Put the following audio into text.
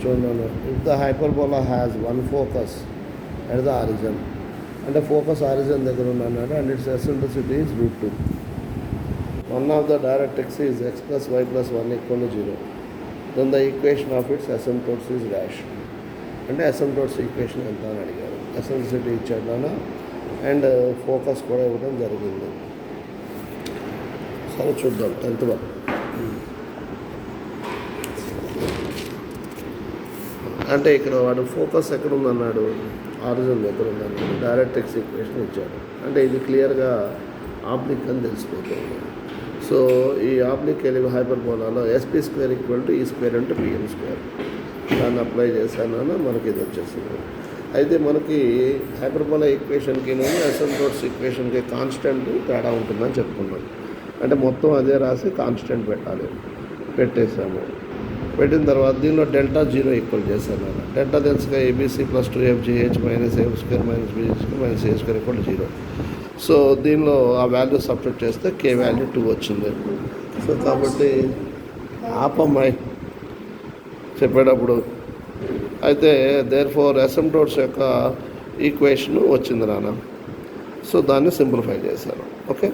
చూడండి, if the hyperbola has one focus at the origin, అంటే focus origin దగ్గర ఉన్నాడు, and its eccentricity is √2. One of the directrix is x + y + 1 = 0. Then the equation of its asymptotes is dash. అంటే asymptotes equation ఎంత అని అడిగారు. Eccentricity ఇచ్చాడు and focus కూడా ఇవ్వడం జరిగింది. సరే చూద్దాం 10th వరకు. అంటే ఇక్కడ వాడు ఫోకస్ ఎక్కడ ఉందన్నాడు, ఆరిజిన్ దగ్గర ఉందన్నాడు, డైరెక్ట్రిక్స్ ఈక్వేషన్ ఇచ్చాడు. అంటే ఇది క్లియర్గా ఆబ్లిక్ అని తెలిసిపోతుంది. సో ఈ ఆబ్లిక్ హైపర్బోలాలో SP² = E² × PM². దాన్ని అప్లై చేశాను, మనకి ఇది వచ్చేసింది. అయితే మనకి హైపర్బోలా ఈక్వేషన్కి అసిమ్ప్టోట్స్ ఈక్వేషన్కి కాన్స్టెంట్ తేడా ఉంటుందని చెప్పుకున్నాం. అంటే మొత్తం అదే రాసి కాన్స్టెంట్ పెట్టేసాము. పెట్టిన తర్వాత దీనిలో డెల్టా 0 ఈక్వల్ చేశాను. డెల్టా తెలుసుగా ABC + 2FGH - A² - B² - A² = 0. So దీనిలో ఆ వాల్యూ సబ్స్టిట్యూట్ చేస్తే K వాల్యూ 2 వచ్చింది. సో కాబట్టి ఆపమ్మాయి చెప్పేటప్పుడు అయితే దేర్ఫోర్ అసిమ్ప్టోట్స్ యొక్క ఈక్వేషన్ వచ్చింది నాన్న. సో దాన్ని సింప్లిఫై చేశాను. ఓకే.